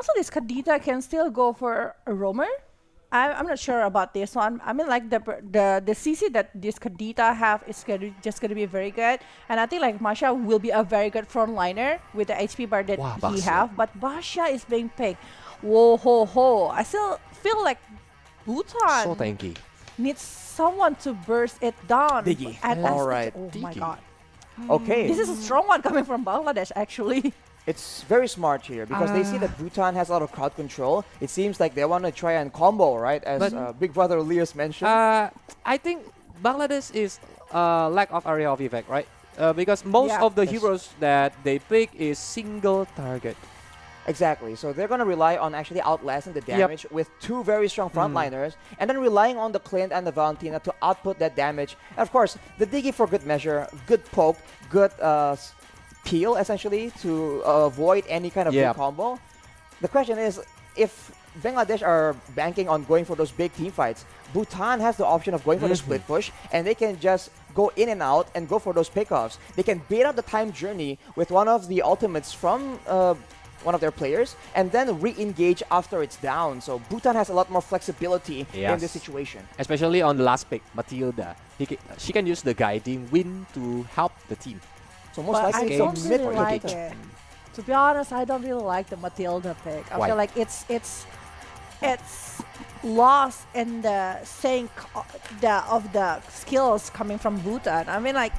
also this Kadita can still go for a roamer. I'm not sure about this one. I mean, like the CC that this Kadita have is just gonna be very good, and I think like Masha will be a very good frontliner with the HP bar that he have. But Basha is being picked. Whoa ho ho! I still feel like Bhutan So tanky. needs someone to burst it down. Diggy. All right. Oh my Diggy. god. Okay. This is a strong one coming from Bangladesh, actually. It's very smart here because they see that Bhutan has a lot of crowd control. It seems like they want to try and combo, right? As Big Brother Elias mentioned. I think Bangladesh is lack of area of effect, right? Because most of the heroes that they pick is single target. Exactly. So they're going to rely on actually outlasting the damage with two very strong frontliners, and then relying on the Clint and the Valentina to output that damage. And of course, the Diggy for good measure, good poke, good peel essentially to avoid any kind of big combo. The question is, if Bangladesh are banking on going for those big team fights, Bhutan has the option of going for the split push, and they can just go in and out and go for those pickoffs. They can bait out the time journey with one of the ultimates from one of their players, and then re-engage after it's down. So Bhutan has a lot more flexibility in this situation. Especially on the last pick, Matilda. She can use the guiding wind to help the team. So most likely I don't really like it. To be honest, I don't really like the Matilda pick. I feel like it's lost in the sync of the skills coming from Bhutan. I mean, like,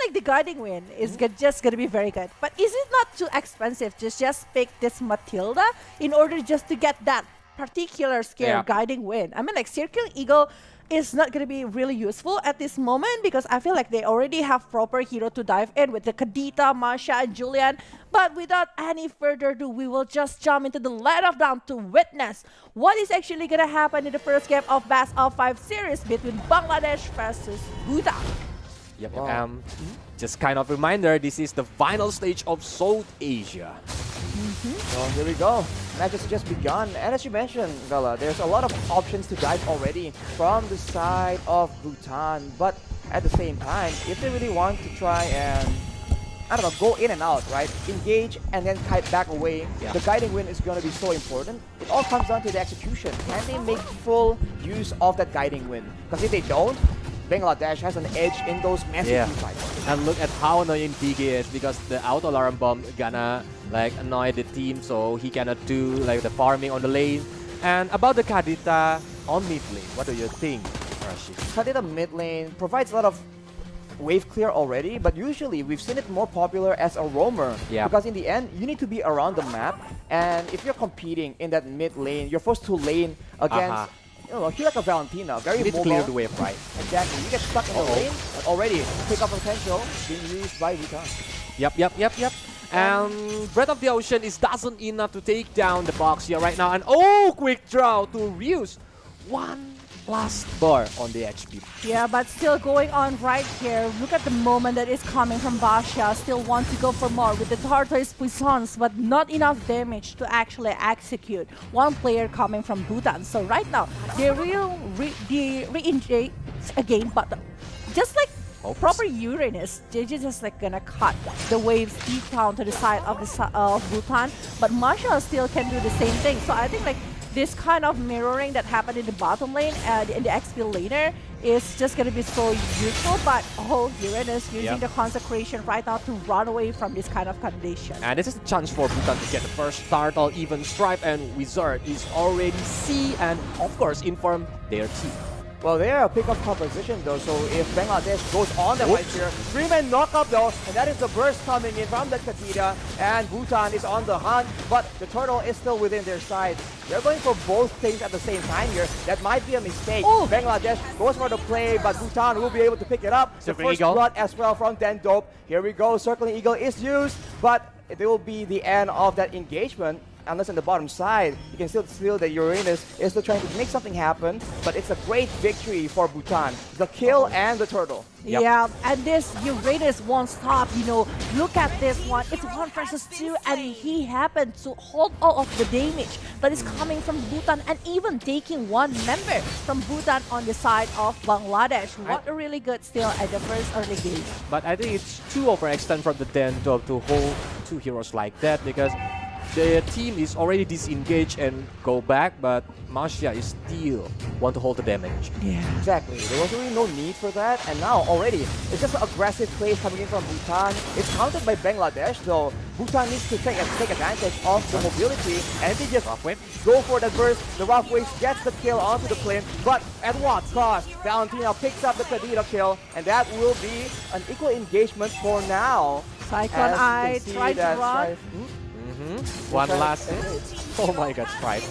like the guiding wind is just gonna be very good, but is it not too expensive to just pick this Matilda in order just to get that particular skill, guiding wind? I mean, like, Circling Eagle is not gonna be really useful at this moment because I feel like they already have proper hero to dive in with the Kadita, Masha, and Julian. But without any further ado, we will just jump into the Light of Dawn to witness what is actually gonna happen in the first game of Best of 5 series between Bangladesh versus Bhutan. Yep. Just kind of reminder, this is the final stage of South Asia. Well, here we go. Match has just begun. And as you mentioned, Bella, there's a lot of options to dive already from the side of Bhutan. But at the same time, if they really want to try and, I don't know, go in and out, right? Engage and then kite back away. The guiding wind is going to be so important. It all comes down to the execution. Can they make full use of that guiding wind? Because if they don't, Bangladesh has an edge in those massive team fights. And look at how annoying Diggy is because the auto alarm bomb gonna like annoy the team, so he cannot do like the farming on the lane. And about the Kadita on mid lane, what do you think, Rashid? Kadita mid lane provides a lot of wave clear already, but usually we've seen it more popular as a roamer. Because in the end, you need to be around the map, and if you're competing in that mid lane, you're forced to lane against you're like a Valentina, very mobile. You need to clear the wave, right? Exactly. You get stuck in the lane, and already pick up potential being used by Bhutan. Yep. And Breath of the Ocean doesn't enough to take down the box here right now. And oh, quick draw to reuse one last bar on the HP. Yeah, but still going on right here. Look at the moment that is coming from Basha. Still want to go for more with the Tortoise Puissance, but not enough damage to actually execute one player coming from Bhutan. So right now, they will re-engage again, but just like proper Uranus, they're just like gonna cut the waves deep down to the side of Bhutan. But Masha still can do the same thing. So I think like this kind of mirroring that happened in the bottom lane and in the XP laner is just going to be so useful. But Uranus using the consecration right now to run away from this kind of condition. And this is a chance for Bhutan to get the first turtle, even Stripe and Wizard is already C and of course inform their team. Well, they're a pick-up composition though, so if Bangladesh goes on the right here, 3-man knock-up though, and that is the burst coming in from the Katita, and Bhutan is on the hunt, but the turtle is still within their sight. They're going for both things at the same time here. That might be a mistake. Bangladesh goes for the play, but Bhutan will be able to pick it up. The first blood as well from Dendope. Here we go, Circling Eagle is used, but it will be the end of that engagement. Unless on the bottom side, you can still feel that Uranus is still trying to make something happen, but it's a great victory for Bhutan. The kill and the turtle. Yeah, and this Uranus won't stop, you know. Look at this one. It's 1 versus 2, and he happened to hold all of the damage that is coming from Bhutan and even taking one member from Bhutan on the side of Bangladesh. What a really good steal at the first early game. But I think it's too overextend from the Den to hold two heroes like that because the team is already disengaged and go back, but Marcia is still want to hold the damage. Yeah. Exactly. There was really no need for that, and now already it's just aggressive plays coming in from Bhutan. It's countered by Bangladesh, though Bhutan needs to take advantage of the mobility, and they just go for the burst. The Rough Waves gets the kill onto the plane, but at what cost? Valentina picks up the Kadita kill, and that will be an equal engagement for now. Cyclone Eye tried to run. One last hit. Oh my god, Stripe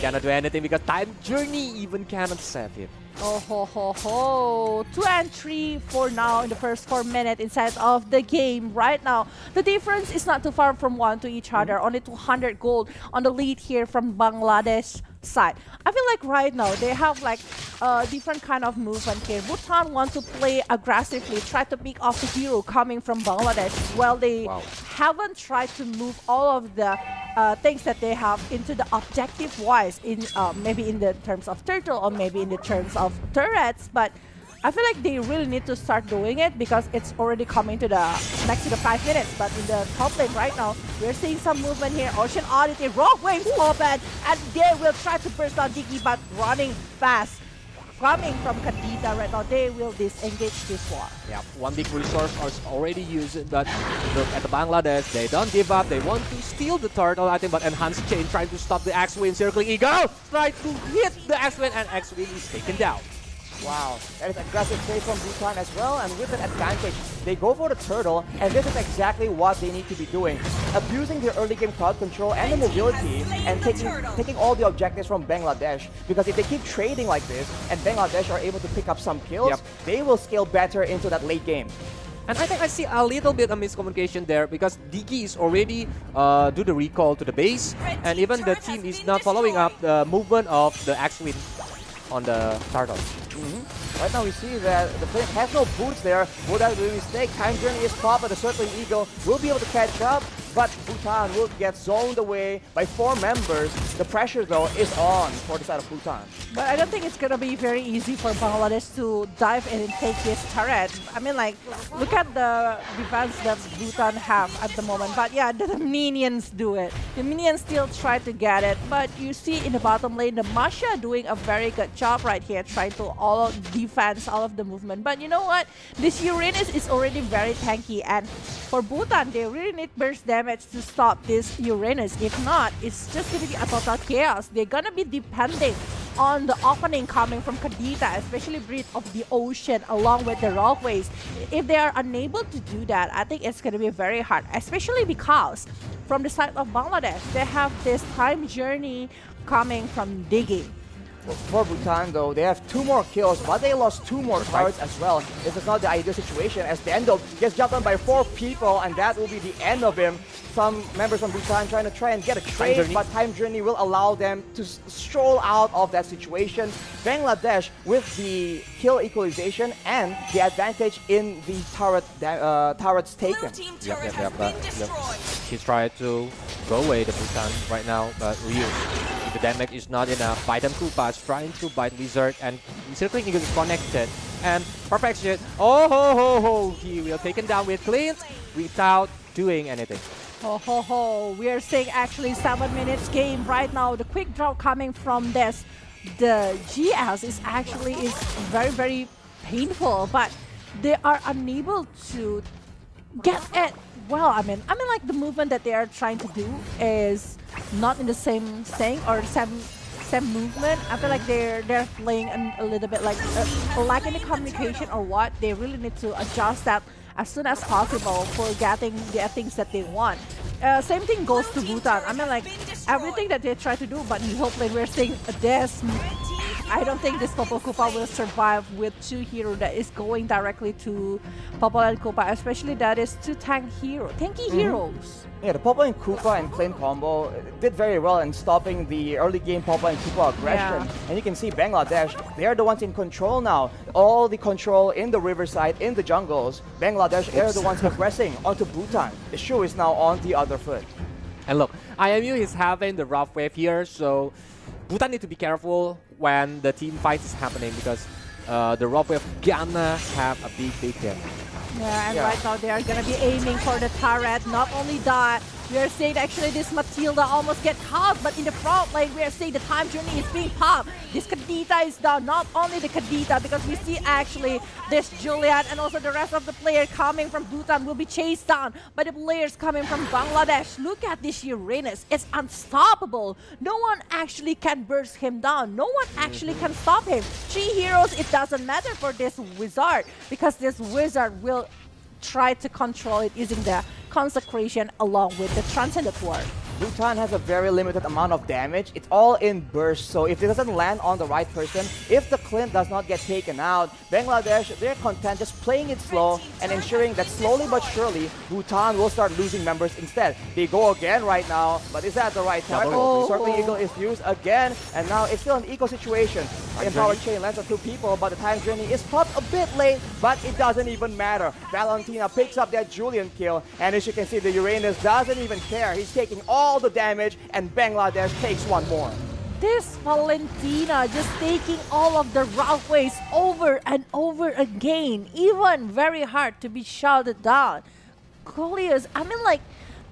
cannot do anything because Time Journey even cannot save him. Oh ho ho ho! 2 and 3 for now in the first 4 minutes inside of the game. Right now, the difference is not too far from one to each other. Only 200 gold on the lead here from Bangladesh side. I feel like right now they have like a different kind of movement here. Bhutan want to play aggressively, try to pick off the hero coming from Bangladesh. Well, they haven't tried to move all of the things that they have into the objective wise in maybe in the terms of turtle or maybe in the terms of turrets, but I feel like they really need to start doing it because it's already coming to the next to the 5 minutes. But in the top lane right now, we're seeing some movement here. Ocean Oddity, Rock Waves open, and they will try to burst on Diggy, but running fast. Coming from Kadita right now, they will disengage this war. Yeah, one big resource is already used, but look at the Bangladesh, they don't give up, they want to steal the turtle, I think, but Enhanced Chain trying to stop the X-Wing, Circling Eagle, try to hit the X-Wing, and X-Wing is taken down. Wow, that is aggressive play from Bhutan as well, and with an advantage, they go for the turtle, and this is exactly what they need to be doing. Abusing their early game crowd control and the mobility, and taking all the objectives from Bangladesh, because if they keep trading like this, and Bangladesh are able to pick up some kills, they will scale better into that late game. And I think I see a little bit of miscommunication there because Diggy is already do the recall to the base, and even the team is not following up the movement of the X-Wing on the turtle. Right now we see that the plane has no boots there. Will that be a mistake? Time Journey is popped, but the Circling Eagle will be able to catch up, but Bhutan will get zoned away by 4 members. The pressure though is on for the side of Bhutan. But I don't think it's gonna be very easy for Bangladesh to dive in and take this turret. I mean, like, look at the defense that Bhutan have at the moment. But yeah, the minions do it. The minions still try to get it. But you see in the bottom lane, the Masha doing a very good job right here, trying to all defense all of the movement. But you know what? This Uranus is already very tanky, and for Bhutan, they really need burst damage to stop this Uranus. If not, it's just gonna be a total chaos. They're gonna be depending on the opening coming from Kadita, especially Breath of the Ocean along with the Rockways. If they are unable to do that, I think it's going to be very hard, especially because from the side of Bangladesh, they have this Time Journey coming from digging. For Bhutan though, they have 2 more kills, but they lost 2 more turrets as well. This is not the ideal situation as the Endo gets jumped on by 4 people, and that will be the end of him. Some members from Bhutan trying to get a trade, but Time Journey will allow them to stroll out of that situation. Bangladesh with the kill equalization and the advantage in the turrets taken. He's trying to go away the Bhutan right now, but Ryu, if the damage is not enough, Biden Koopa is trying to bite Wizard, and Circling Eagle is connected, and Perfection, oh ho ho ho, he will taken down with Clint without doing anything. Ho ho ho, we are seeing actually 7 minutes game right now. The quick draw coming from this, the GS is actually very, very painful, but they are unable to get it. Well, I mean like the movement that they are trying to do is not in the same thing or same movement. I feel like they're playing a little bit like lacking the communication or what. They really need to adjust that as soon as possible for getting the things that they want. Same thing goes to Bhutan. I mean, like, everything that they try to do, but in hope like we're seeing this. I don't think this Popol Koopa will survive with 2 heroes that is going directly to Popol and Koopa, especially that is 2 tanky heroes. Yeah, the Popol and Koopa and Clint combo did very well in stopping the early game Popol and Koopa aggression. And you can see Bangladesh, they are the ones in control now. All the control in the riverside, in the jungles. Bangladesh, they are the ones aggressing onto Bhutan. The shoe is now on the other foot. And look, IMU is having the rough wave here, so Bhutan need to be careful when the team fight is happening because the rough wave gonna have a big hit. Yeah, and right now they are gonna be aiming for the turret. Not only that, We are saying actually this Matilda almost get caught, but in the front lane, we are saying the time journey is being popped. This Kadita is down, not only the Kadita, because we see actually this Juliet and also the rest of the player coming from Bhutan will be chased down by the players coming from Bangladesh. Look at this Uranus, it's unstoppable. No one actually can burst him down. No one actually can stop him. 3 heroes, it doesn't matter for this wizard, because this wizard will try to control it using the consecration along with the transcendent ward. Bhutan has a very limited amount of damage. It's all in burst, so if it doesn't land on the right person, if the Clint does not get taken out, Bangladesh, they're content just playing it slow and ensuring that slowly but surely, Bhutan will start losing members instead. They go again right now, but is that the right target? Circling Eagle is used again, and now it's still an eco situation. Empower Chain lands on 2 people, but the time journey is popped a bit late, but it doesn't even matter. Valentina picks up that Julian kill, and as you can see, the Uranus doesn't even care. He's taking all the damage, and Bangladesh takes 1 more. This Valentina just taking all of the rough ways over and over again, even very hard to be shouted down. Coleus, I mean, like,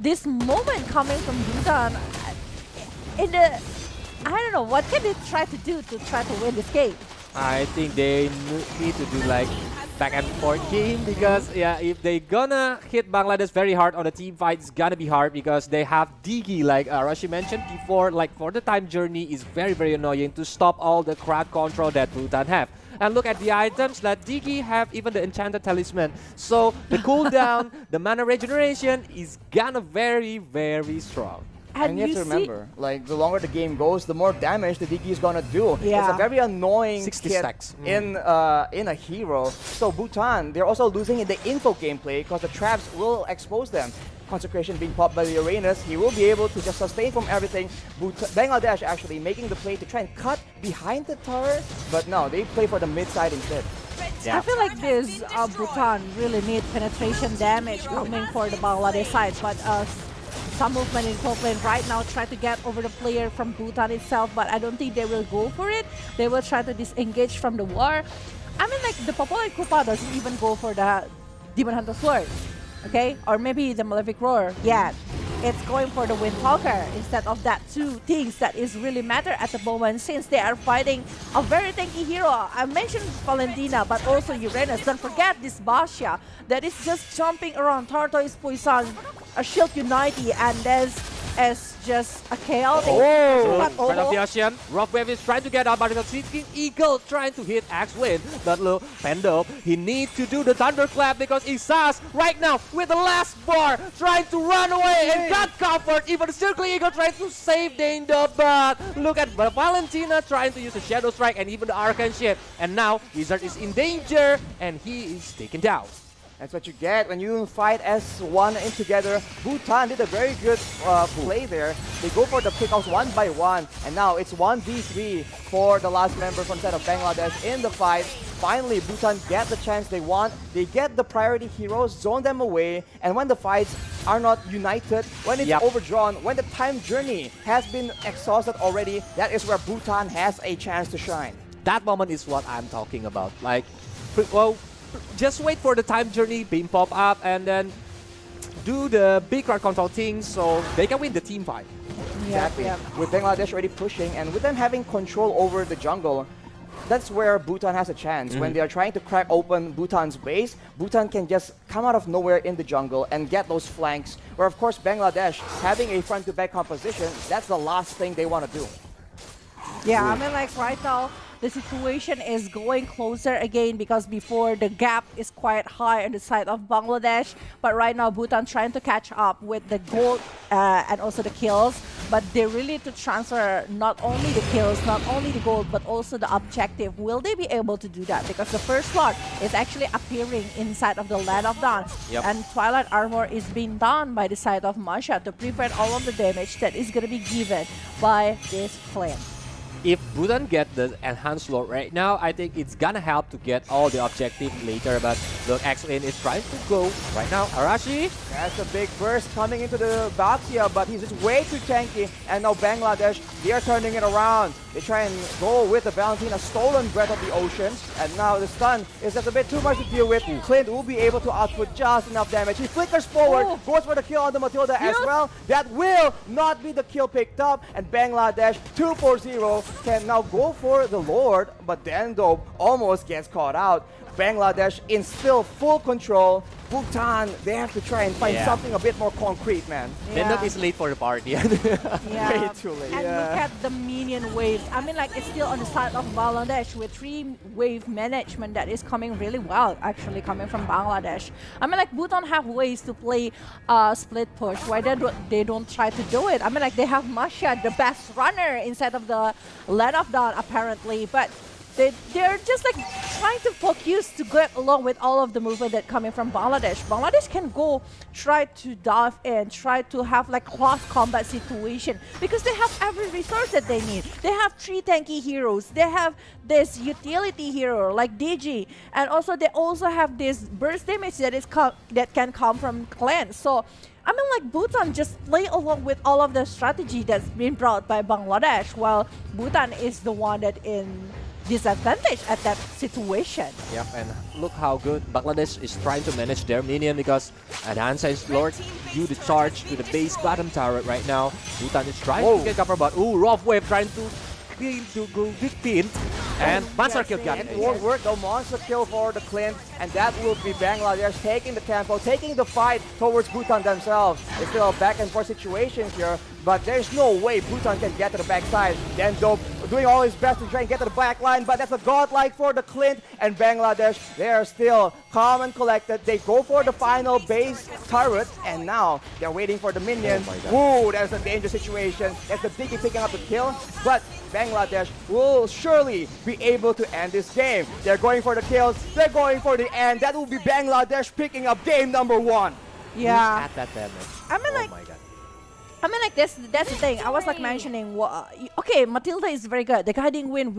this moment coming from Bhutan, in the, I don't know, what can they try to do to try to win this game? I think they need to do like back and forth game, because yeah, if they gonna hit Bangladesh very hard on the team fight, it's gonna be hard because they have Digi, like Rashi mentioned before, like for the time journey is very annoying to stop all the crowd control that Bhutan have. And look at the items that Digi have, even the enchanted talisman. So the cooldown, the mana regeneration is gonna very very strong. And you have to remember, like, the longer the game goes, the more damage the Digi is gonna do. It's a very annoying 60 kit stacks. in a hero. So Bhutan, they're also losing in the info gameplay because the traps will expose them. Consecration being popped by the Uranus, he will be able to just sustain from everything. Bangladesh actually making the play to try and cut behind the tower, but no, they play for the mid side instead. I feel like this Bhutan really need penetration damage coming for the Bangladesh side, but some movement in top lane right now, try to get over the player from Bhutan itself, but I don't think they will go for it. They will try to disengage from the war. I mean, like, the Popular Kupa doesn't even go for the Demon Hunter Sword, okay? Or maybe the Malefic Roar yet. It's going for the Windtalker instead of that 2 things that is really matter at the moment, since they are fighting a very tanky hero. I mentioned Valentina, but also Uranus. Don't forget this Basha that is just jumping around Tortoise Poison, a Shield Unity, and there's just a chaotic. Right of the ocean. Rough Wave is trying to get out, but it's Seeking Eagle trying to hit Axwin. But look, Pendo, he needs to do the Thunderclap because Isas right now with the last bar trying to run away and got comfort. Even the Circling Eagle trying to save Dane, but look at Valentina trying to use the Shadow Strike and even the Arcane Shift. And now Wizard is in danger and he is taken down. That's what you get when you fight as one in together. Bhutan did a very good play there. They go for the pickoffs 1 by 1, and now it's 1v3 for the last member from side of Bangladesh in the fight. Finally, Bhutan get the chance they want. They get the priority heroes, zone them away, and when the fights are not united, when it's overdrawn, when the time journey has been exhausted already, that is where Bhutan has a chance to shine. That moment is what I'm talking about. Like, well, just wait for the time journey being pop up and then do the big crowd control thing so they can win the team fight. Exactly. With Bangladesh already pushing and with them having control over the jungle, that's where Bhutan has a chance. When they are trying to crack open Bhutan's base, Bhutan can just come out of nowhere in the jungle and get those flanks, where of course Bangladesh, having a front-to-back composition, that's the last thing they want to do. Yeah, I mean, like, right now, the situation is going closer again, because before the gap is quite high on the side of Bangladesh, but right now Bhutan trying to catch up with the gold and also the kills, but they really need to transfer not only the kills, not only the gold, but also the objective. Will they be able to do that? Because the first slot is actually appearing inside of the Land of Dawn, and Twilight Armor is being done by the side of Masha to prevent all of the damage that is going to be given by this flame. If Bhutan get the enhanced lord right now, I think it's gonna help to get all the objective later. But look, X-Lane is trying to go right now. Arashi. That's a big burst coming into the box here, but he's just way too tanky. And now Bangladesh, they are turning it around. They try and go with the Valentina, stolen breath of the ocean, and now the stun is just a bit too much to deal with. Clint will be able to output just enough damage. He flickers forward, goes for the kill on the Matilda as well. That will not be the kill picked up, and Bangladesh 2-4-0 can now go for the Lord, but Dendo almost gets caught out. Bangladesh in still full control. Bhutan, they have to try and find something a bit more concrete, man. Dendok is late for the party. Way too late. And look at the minion waves. I mean, like, it's still on the side of Bangladesh with 3-wave management that is coming really well, actually, coming from Bangladesh. I mean, like, Bhutan have ways to play split push. Why they don't try to do it? I mean, like, they have Masha, the best runner, instead of the Land of Dawn, apparently. But they're just like trying to focus to get along with all of the movement that coming from Bangladesh. Bangladesh can go try to dive in, try to have like close combat situation because they have every resource that they need. They have 3 tanky heroes. They have this utility hero like DG, and also they also have this burst damage that can come from clan. So I mean, like, Bhutan just play along with all of the strategy that's been brought by Bangladesh, while Bhutan is the one that in disadvantage at that situation. Yep, and look how good Bangladesh is trying to manage their minion because Enhance's Lord do the charge to the base bottom turret right now. Bhutan is trying to get cover, but rough wave trying to go big pin, and monster kill got it. It won't work though. Monster kill for the Clint, and that will be Bangladesh taking the tempo, taking the fight towards Bhutan themselves. It's still a back and forth situation here, but there's no way Bhutan can get to the backside. Then Dope doing all his best to try and get to the back line, but that's a godlike for the Clint, and Bangladesh, they are still calm and collected. They go for the final base turret, and now they're waiting for the minion. Ooh, that's a dangerous situation. That's the Diggy picking up the kill, but Bangladesh will surely be able to end this game. They're going for the kills, they're going for the end. That will be Bangladesh picking up game number 1. Yeah. At that damage. I mean, like, oh my god. that's the thing. I was like mentioning, okay, Matilda is very good. The guiding wind